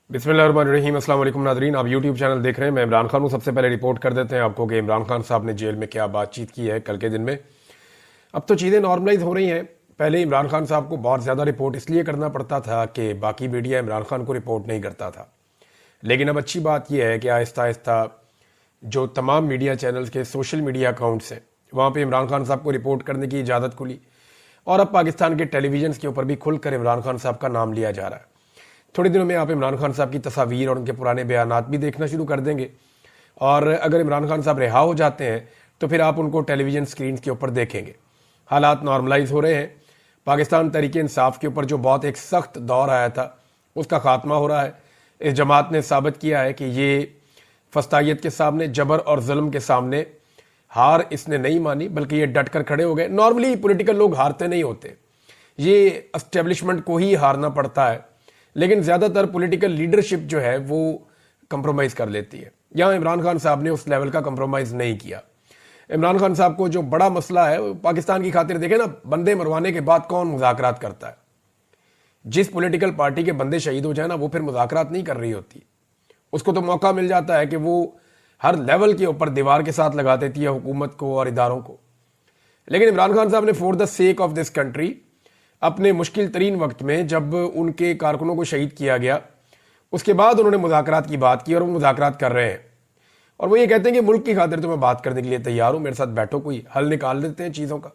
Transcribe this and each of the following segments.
बिस्मिल्लाहिर्रहमानिर्रहीम। अस्सलाम वालेकुम नादरीन, आप यूट्यूब चैनल देख रहे हैं। मैं इमरान खान हूँ। सबसे पहले रिपोर्ट कर देते हैं आपको कि इमरान खान साहब ने जेल में क्या बातचीत की है कल के दिन में। अब तो चीज़ें नॉर्मलाइज हो रही हैं। पहले इमरान खान साहब को बहुत ज़्यादा रिपोर्ट इसलिए करना पड़ता था कि बाकी मीडिया इमरान खान को रिपोर्ट नहीं करता था। लेकिन अब अच्छी बात यह है कि आहिस्ता आहिस्ता जो तमाम मीडिया चैनल्स के सोशल मीडिया अकाउंट्स हैं वहाँ पर इमरान खान साहब को रिपोर्ट करने की इजाज़त खुली और अब पाकिस्तान के टेलीविजन के ऊपर भी खुलकर इमरान खान साहब का नाम लिया जा रहा है। थोड़ी दिनों में आप इमरान खान साहब की तस्वीर और उनके पुराने बयानात भी देखना शुरू कर देंगे और अगर इमरान खान साहब रिहा हो जाते हैं तो फिर आप उनको टेलीविज़न स्क्रीन के ऊपर देखेंगे। हालात नॉर्मलाइज हो रहे हैं। पाकिस्तान तहरीक इंसाफ के ऊपर जो बहुत एक सख्त दौर आया था उसका खात्मा हो रहा है। इस जमात ने साबित किया है कि ये फस्तायत के सामने, जबर और जुल्म के सामने हार इसने नहीं मानी, बल्कि ये डट कर खड़े हो गए। नॉर्मली पॉलिटिकल लोग हारते नहीं होते, ये एस्टेब्लिशमेंट को ही हारना पड़ता है, लेकिन ज़्यादातर पॉलिटिकल लीडरशिप जो है वो कंप्रोमाइज़ कर लेती है। यहाँ इमरान खान साहब ने उस लेवल का कंप्रोमाइज़ नहीं किया। इमरान खान साहब को जो बड़ा मसला है पाकिस्तान की खातिर, देखें ना, बंदे मरवाने के बाद कौन मुज़ाकरात करता है? जिस पॉलिटिकल पार्टी के बंदे शहीद हो जाए ना, वो फिर मुज़ाकरात नहीं कर रही होती। उसको तो मौका मिल जाता है कि वो हर लेवल के ऊपर दीवार के साथ लगा देती है हुकूमत को और इदारों को। लेकिन इमरान खान साहब ने for the sake of this country अपने मुश्किल तरीन वक्त में, जब उनके कारकुनों को शहीद किया गया, उसके बाद उन्होंने मुज़ाकरात की बात की और वो मुज़ाकरात कर रहे हैं। और वो ये कहते हैं कि मुल्क की खातिर तो मैं बात करने के लिए तैयार हूँ, मेरे साथ बैठो, कोई हल निकाल देते हैं चीज़ों का।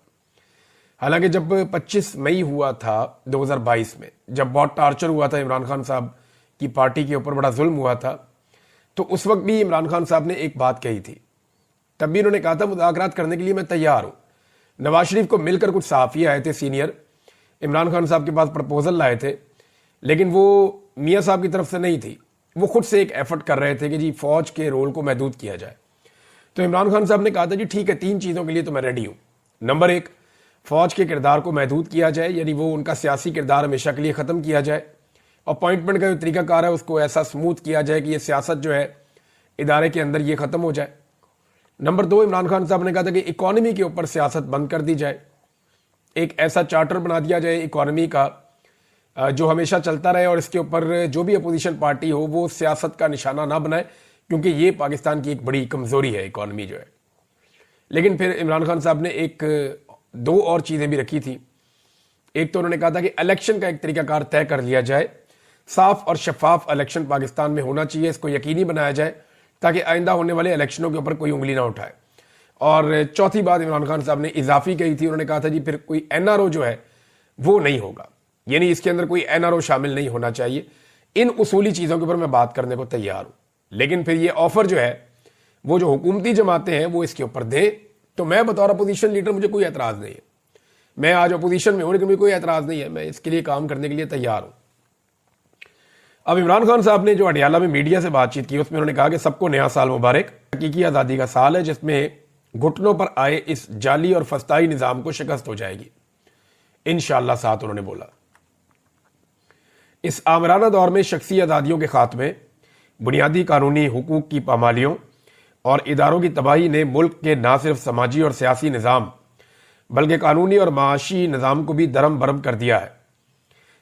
हालांकि जब 25 मई हुआ था 2022 में, जब बहुत टार्चर हुआ था इमरान खान साहब की पार्टी के ऊपर, बड़ा जुल्म हुआ था, तो उस वक्त भी इमरान खान साहब ने एक बात कही थी। तब भी उन्होंने कहा था मुज़ाकरात करने के लिए मैं तैयार हूँ। नवाज शरीफ को मिलकर कुछ सहाफ़ी आए थे सीनियर, इमरान खान साहब के पास प्रपोजल लाए थे, लेकिन वो मियाँ साहब की तरफ से नहीं थी। वो खुद से एक एफर्ट कर रहे थे कि जी फौज के रोल को महदूद किया जाए। तो इमरान खान साहब ने कहा था जी ठीक है, 3 चीज़ों के लिए तो मैं रेडी हूँ। नंबर 1, फौज के किरदार को महदूद किया जाए, यानी वो उनका सियासी किरदार हमेशा के लिए ख़त्म किया जाए। अपॉइंटमेंट का जो तरीकाकार है उसको ऐसा स्मूथ किया जाए कि ये सियासत जो है इदारे के अंदर ये ख़त्म हो जाए। नंबर 2, इमरान खान साहब ने कहा था कि इकॉनमी के ऊपर सियासत बंद कर दी जाए, एक ऐसा चार्टर बना दिया जाए इकॉनमी का जो हमेशा चलता रहे और इसके ऊपर जो भी अपोजिशन पार्टी हो वो सियासत का निशाना ना बनाए, क्योंकि ये पाकिस्तान की एक बड़ी कमज़ोरी है इकॉनमी जो है। लेकिन फिर इमरान खान साहब ने 2 और चीज़ें भी रखी थी। एक तो उन्होंने कहा था कि इलेक्शन का एक तरीकाकार तय कर लिया जाए, साफ और शफाफ इलेक्शन पाकिस्तान में होना चाहिए, इसको यकीनी बनाया जाए ताकि आइंदा होने वाले इलेक्शनों के ऊपर कोई उंगली ना उठाए। और चौथी बात इमरान खान साहब ने इजाफी कही थी, उन्होंने कहा था जी फिर कोई एनआरओ जो है वो नहीं होगा, यानी इसके अंदर कोई एनआरओ शामिल नहीं होना चाहिए। इन उसूली चीज़ों के ऊपर मैं बात करने को तैयार हूँ। लेकिन फिर ये ऑफर जो है वो जो हुकूमती जमातें हैं वो इसके ऊपर दे, तो मैं बतौर अपोजिशन लीडर, मुझे कोई एतराज़ नहीं है। मैं आज अपोजिशन में हूँ लेकिन मुझे कोई एतराज़ नहीं है, मैं इसके लिए काम करने के लिए तैयार हूँ। अब इमरान खान साहब ने जो अडियाला में मीडिया से बातचीत की उसमें उन्होंने कहा कि सबको नया साल मुबारक। हकीकी आज़ादी का साल है जिसमें घुटनों पर आए इस जाली और फस्ताई निज़ाम को शिकस्त हो जाएगी इंशाअल्लाह। साथ उन्होंने बोला, इस आमराना दौर में शख्सी आज़ादियों के खात्मे, बुनियादी कानूनी हुकूक की पामालियों और इदारों की तबाही ने मुल्क के न सिर्फ समाजी और सियासी निज़ाम बल्कि कानूनी और माशी निज़ाम को भी दरम बरम कर दिया है।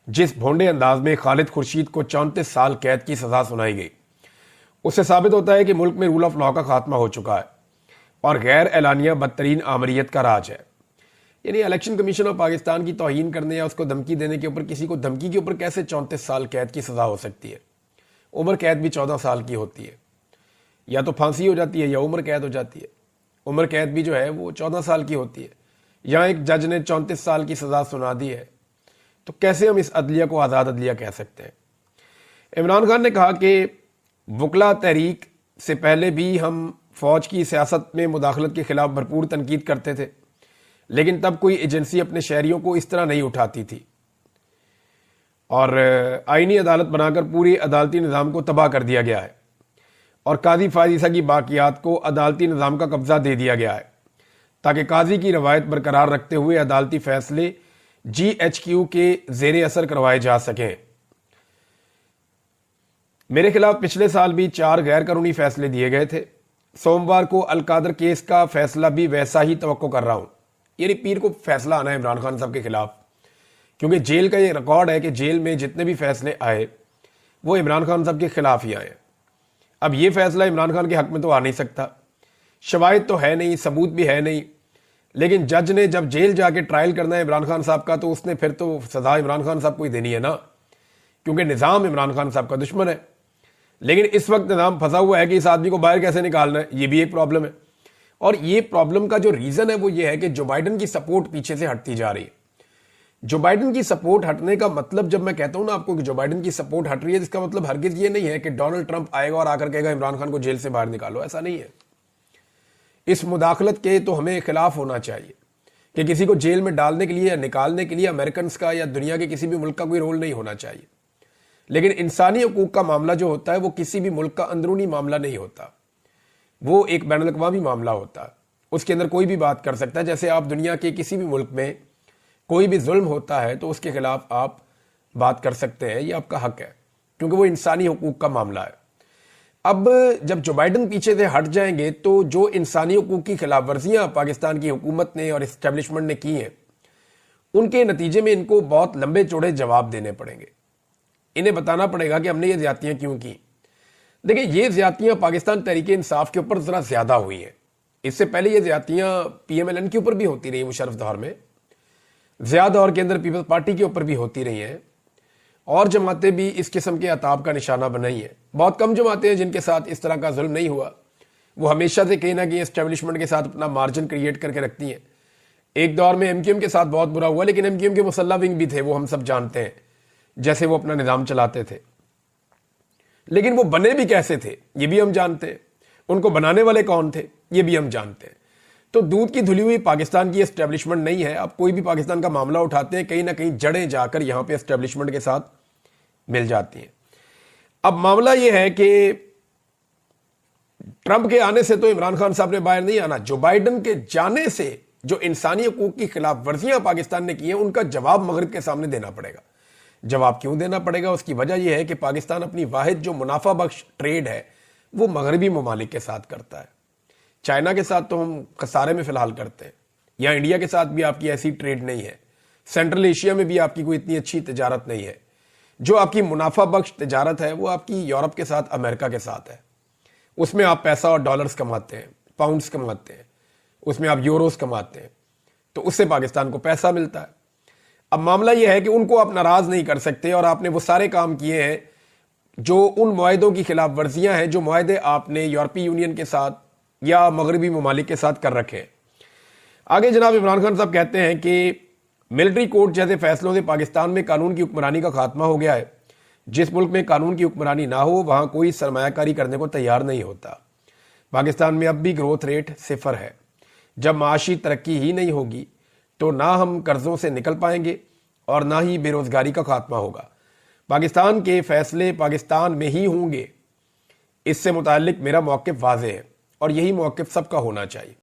जिस भोंडे अंदाज में खालिद खुर्शीद को 34 साल कैद की सज़ा सुनाई गई, उससे साबित होता है कि मुल्क में रूल ऑफ लॉ का खात्मा हो चुका है और गैर एलानिया बदतरीन आमरीत का राज है। यानी इलेक्शन कमीशन ऑफ पाकिस्तान की तौहीन करने या उसको धमकी देने के ऊपर, किसी को धमकी के ऊपर कैसे 34 साल कैद की सज़ा हो सकती है? उम्र कैद भी 14 साल की होती है, या तो फांसी हो जाती है या उम्र कैद हो जाती है। उम्र कैद भी जो है वो 14 साल की होती है। यहाँ एक जज ने 34 साल की सज़ा सुना दी है, तो कैसे हम इस अदलिया को आज़ाद अदलिया कह सकते हैं? इमरान खान ने कहा कि वकला तहरीक से पहले भी हम फौज की सियासत में मुदाखलत के खिलाफ भरपूर तनकीद करते थे, लेकिन तब कोई एजेंसी अपने शहरियों को इस तरह नहीं उठाती थी और आईनी अदालत बनाकर पूरी अदालती निज़ाम को तबाह कर दिया गया है और काजी फायजीसा की बाकियात को अदालती निज़ाम का कब्जा दे दिया गया है ताकि काजी की रवायत बरकरार रखते हुए अदालती फैसले GHQ के जेर असर करवाए जा सकें। मेरे खिलाफ पिछले साल भी 4 गैर कानूनी फैसले दिए गए थे। सोमवार को अलकादर केस का फैसला भी वैसा ही तवक्को कर रहा हूं। यानी पीर को फैसला आना है इमरान खान साहब के खिलाफ, क्योंकि जेल का ये रिकॉर्ड है कि जेल में जितने भी फैसले आए वो इमरान खान साहब के खिलाफ ही आए। अब ये फैसला इमरान खान के हक में तो आ नहीं सकता, शवाहिद तो है नहीं, सबूत भी है नहीं, लेकिन जज ने जब जेल जाके ट्रायल करना है इमरान खान साहब का, तो उसने फिर तो सजा इमरान खान साहब को ही देनी है ना, क्योंकि निज़ाम इमरान खान साहब का दुश्मन है। लेकिन इस वक्त निज़ाम फंसा हुआ है कि इस आदमी को बाहर कैसे निकालना है, ये भी एक प्रॉब्लम है। और ये प्रॉब्लम का जो रीज़न है वो ये है कि जो बाइडन की सपोर्ट पीछे से हटती जा रही है। जो बाइडन की सपोर्ट हटने का मतलब, जब मैं कहता हूं ना आपको कि जो बाइडन की सपोर्ट हट रही है, इसका मतलब हरगिज ये नहीं है कि डोनाल्ड ट्रंप आएगा और आकर कहेगा इमरान खान को जेल से बाहर निकालो, ऐसा नहीं है। इस मुदाखलत के तो हमें खिलाफ होना चाहिए कि किसी को जेल में डालने के लिए या निकालने के लिए अमेरिकन का या दुनिया के किसी भी मुल्क का कोई रोल नहीं होना चाहिए। लेकिन इंसानी हकूक का मामला जो होता है वो किसी भी मुल्क का अंदरूनी मामला नहीं होता, वो एक बैनुल अक़वामी मामला होता है। उसके अंदर कोई भी बात कर सकता है। जैसे आप दुनिया के किसी भी मुल्क में कोई भी जुल्म होता है तो उसके खिलाफ आप बात कर सकते हैं, ये आपका हक है, क्योंकि वो इंसानी हकूक का मामला है। अब जब जो बाइडन पीछे से हट जाएंगे तो जो इंसानी हकूक की खिलाफ वर्जियां पाकिस्तान की हुकूमत ने और इस्टेब्लिशमेंट ने की हैं, उनके नतीजे में इनको बहुत लंबे चौड़े जवाब देने पड़ेंगे। इन्हें बताना पड़ेगा कि हमने ये ज्यादतियां क्यों की। देखिए, ये ज्यादतियां पाकिस्तान तहरीक इंसाफ के ऊपर जरा ज्यादा हुई हैं। इससे पहले ये ज्यादतियां PMLN के ऊपर भी होती रही, मुशर्रफ दौर में ज़िया दौर के अंदर पीपल्स पार्टी के ऊपर भी होती रही हैं, और जमातें भी इस किस्म के अताब का निशाना बनाई हैं। बहुत कम जमातें हैं जिनके साथ इस तरह का जुल्म नहीं हुआ। वो हमेशा से कहीं ना कहीं एस्टेब्लिशमेंट के साथ अपना मार्जिन क्रिएट करके रखती हैं। एक दौर में MQM के साथ बहुत बुरा हुआ, लेकिन MQM के मुसल्ला विंग भी थे, वो हम सब जानते हैं, जैसे वो अपना निज़ाम चलाते थे। लेकिन वो बने भी कैसे थे ये भी हम जानते हैं, उनको बनाने वाले कौन थे ये भी हम जानते हैं। तो दूध की धुली हुई पाकिस्तान की एस्टेब्लिशमेंट नहीं है। आप कोई भी पाकिस्तान का मामला उठाते हैं, कहीं ना कहीं जड़ें जाकर यहां पे एस्टेब्लिशमेंट के साथ मिल जाती हैं। अब मामला यह है कि ट्रंप के आने से तो इमरान खान साहब ने बाहर नहीं आना, जो बाइडन के जाने से जो इंसानी हकूक की खिलाफ वर्जियां पाकिस्तान ने की हैं, उनका जवाब मगरिब के सामने देना पड़ेगा। जवाब क्यों देना पड़ेगा? उसकी वजह यह है कि पाकिस्तान अपनी वाहिद जो मुनाफा बख्श ट्रेड है वो मगरबी ममालिक के साथ करता है। चाइना के साथ तो हम खसारे में फिलहाल करते हैं, या इंडिया के साथ भी आपकी ऐसी ट्रेड नहीं है। सेंट्रल एशिया में भी आपकी कोई इतनी अच्छी तिजारत नहीं है। जो आपकी मुनाफा बख्श तिजारत है वो आपकी यूरोप के साथ, अमेरिका के साथ है। उसमें आप पैसा और डॉलर्स कमाते हैं, पाउंड्स कमाते हैं, उसमें आप यूरोस कमाते हैं, तो उससे पाकिस्तान को पैसा मिलता है। अब मामला यह है कि उनको आप नाराज नहीं कर सकते, और आपने वो सारे काम किए हैं जो उन मुआहदों की खिलाफ वर्जियां हैं जो मुआहदे आपने यूरोपीय यूनियन के साथ या मगरबी ममालिक के साथ कर रखे हैं। आगे जनाब इमरान खान साहब कहते हैं कि मिलिट्री कोर्ट जैसे फैसलों से पाकिस्तान में कानून की हुक्मरानी का खात्मा हो गया है। जिस मुल्क में कानून की हुक्मरानी ना हो वहां कोई सरमायाकारी करने को तैयार नहीं होता। पाकिस्तान में अब भी ग्रोथ रेट 0 है। जब माशी तरक्की ही नहीं होगी तो ना हम कर्जों से निकल पाएंगे और ना ही बेरोजगारी का खात्मा होगा। पाकिस्तान के फैसले पाकिस्तान में ही होंगे, इससे मुताल्लिक मेरा मौक़िफ़ वाज़ेह है, और यही मौक़िफ़ सबका होना चाहिए।